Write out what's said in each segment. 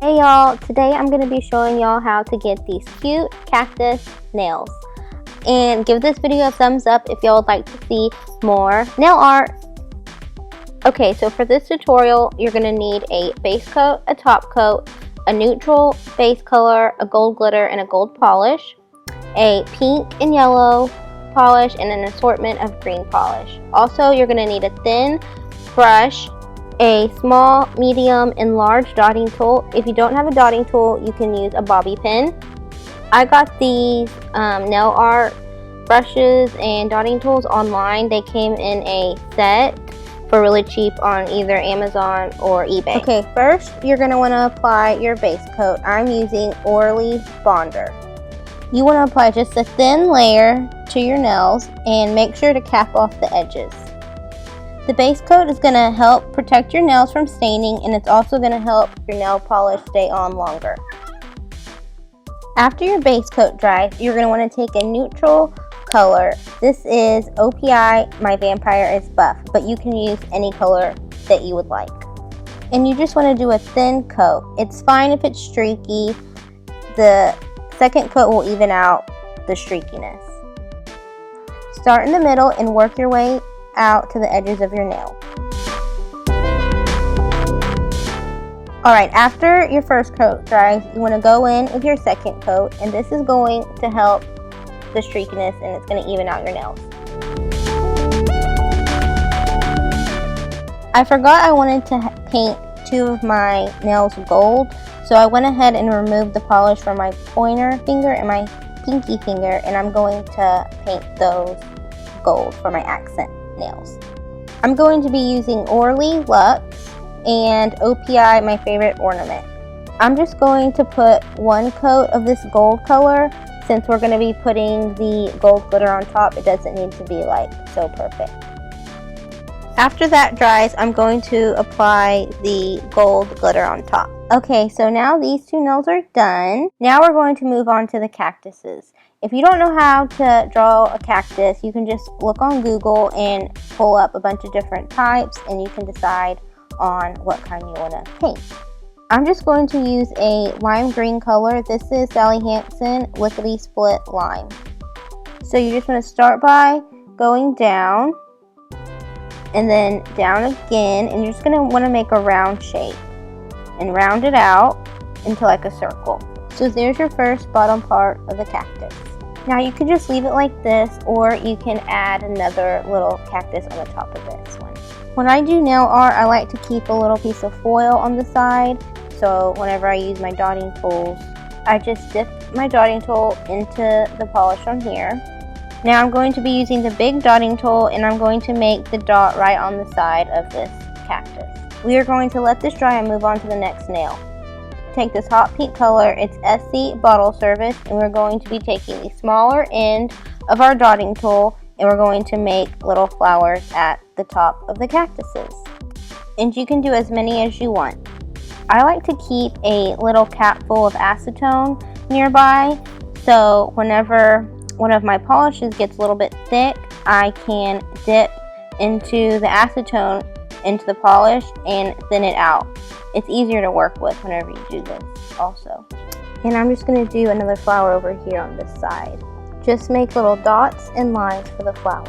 Hey y'all, today I'm going to be showing y'all how to get these cute cactus nails. And give this video a thumbs up if y'all would like to see more nail art. Okay, so for this tutorial, you're going to need a base coat, a top coat, a neutral base color, a gold glitter, and a gold polish, a pink and yellow polish, and an assortment of green polish. Also, you're going to need a thin brush, a small, medium, and large dotting tool. If you don't have a dotting tool, you can use a bobby pin. I got these nail art brushes and dotting tools online. They came in a set for really cheap on either Amazon or eBay. Okay, first you're going to want to apply your base coat. I'm using Laurel Bonder. You want to apply just a thin layer to your nails and make sure to cap off the edges. The base coat is going to help protect your nails from staining, and it's also going to help your nail polish stay on longer. After your base coat dries, you're going to want to take a neutral color. This is OPI, My Vampire is Buff, but you can use any color that you would like. And you just want to do a thin coat. It's fine if it's streaky. The second coat will even out the streakiness. Start in the middle and work your way out to the edges of your nail. Alright, after your first coat dries, you want to go in with your second coat, and this is going to help the streakiness and it's going to even out your nails. I forgot I wanted to paint two of my nails gold, so I went ahead and removed the polish from my pointer finger and my pinky finger, and I'm going to paint those gold for my accent nails. I'm going to be using Laurel Luxe and OPI, My Favorite Ornament. I'm just going to put one coat of this gold color. Since we're going to be putting the gold glitter on top, it doesn't need to be like so perfect. After that dries, I'm going to apply the gold glitter on top. Okay, so now these two nails are done. Now we're going to move on to the cactuses. If you don't know how to draw a cactus, you can just look on Google and pull up a bunch of different types, and you can decide on what kind you want to paint. I'm just going to use a lime green color. This is Sally Hansen Lickety Split Lime. So you just want to start by going down and then down again, and you're just going to want to make a round shape and round it out into like a circle. So there's your first bottom part of the cactus. Now you can just leave it like this, or you can add another little cactus on the top of this one. When I do nail art, I like to keep a little piece of foil on the side. So whenever I use my dotting tools, I just dip my dotting tool into the polish on here. Now I'm going to be using the big dotting tool, and I'm going to make the dot right on the side of this cactus. We are going to let this dry and move on to the next nail. Take this hot pink color, it's SC Bottle Service, and we're going to be taking the smaller end of our dotting tool, and we're going to make little flowers at the top of the cactuses. And you can do as many as you want. I like to keep a little cap full of acetone nearby, so whenever one of my polishes gets a little bit thick, I can dip into the acetone into the polish and thin it out. It's easier to work with whenever you do this also. And I'm just going to do another flower over here on this side. Just make little dots and lines for the flower.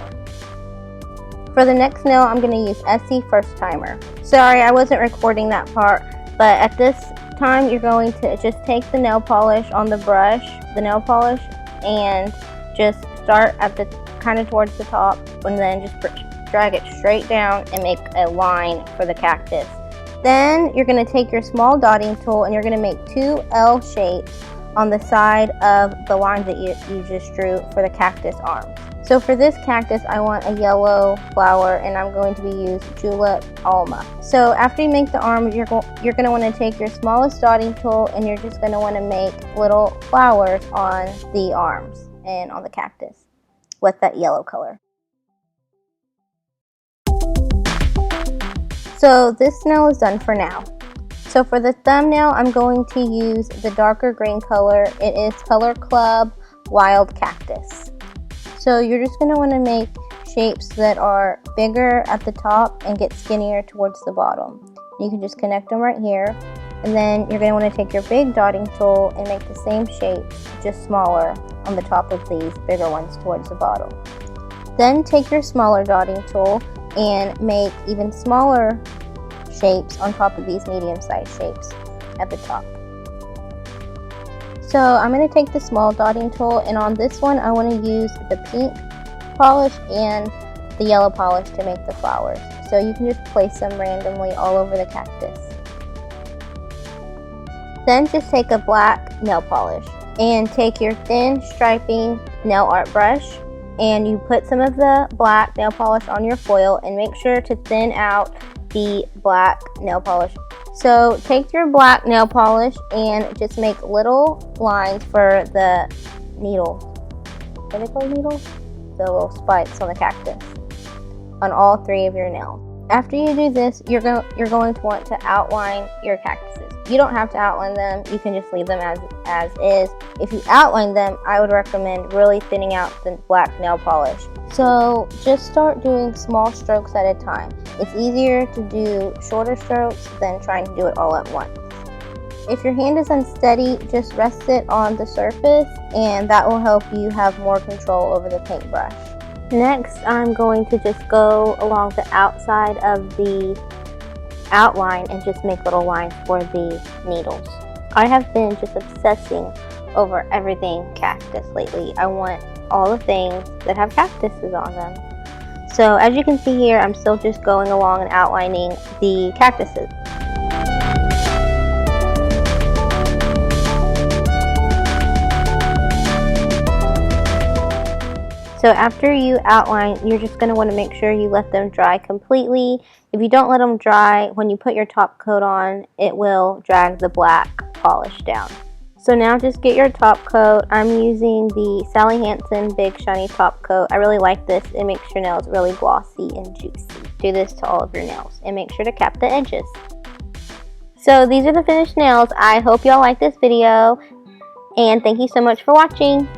For the next nail, I'm going to use SC First Timer. Sorry, I wasn't recording that part, but at this time you're going to just take the nail polish on the brush, the nail polish, and just start at the kind of towards the top, and then just drag it straight down and make a line for the cactus. Then you're going to take your small dotting tool, and you're going to make two L shapes on the side of the lines that you just drew for the cactus arms. So for this cactus, I want a yellow flower, and I'm going to be using Julep Alma. So after you make the arms, you're going to want to take your smallest dotting tool, and you're just going to want to make little flowers on the arms and on the cactus with that yellow color. So this nail is done for now. So for the thumbnail, I'm going to use the darker green color. It is Color Club Wild Cactus. So you're just going to want to make shapes that are bigger at the top and get skinnier towards the bottom. You can just connect them right here. And then you're going to want to take your big dotting tool and make the same shape, just smaller, on the top of these bigger ones towards the bottom. Then take your smaller dotting tool and make even smaller shapes on top of these medium-sized shapes at the top. So I'm going to take the small dotting tool, and on this one I want to use the pink polish and the yellow polish to make the flowers. So you can just place them randomly all over the cactus. Then just take a black nail polish and take your thin striping nail art brush, and you put some of the black nail polish on your foil and make sure to thin out the black nail polish. So take your black nail polish and just make little lines for the needles. What are they called, needles? The little spikes on the cactus on all 3 of your nails. After you do this, you're going to want to outline your cactuses. You don't have to outline them, you can just leave them as is. If you outline them, I would recommend really thinning out the black nail polish. So just start doing small strokes at a time. It's easier to do shorter strokes than trying to do it all at once. If your hand is unsteady, just rest it on the surface and that will help you have more control over the paintbrush. Next, I'm going to just go along the outside of the outline and just make little lines for the needles. I have been just obsessing over everything cactus lately. I want all the things that have cactuses on them. So as you can see here, I'm still just going along and outlining the cactuses. So after you outline, you're just going to want to make sure you let them dry completely. If you don't let them dry, when you put your top coat on, it will drag the black polish down. So now just get your top coat. I'm using the Sally Hansen Big Shiny Top Coat. I really like this. It makes your nails really glossy and juicy. Do this to all of your nails and make sure to cap the edges. So these are the finished nails. I hope y'all like this video and thank you so much for watching.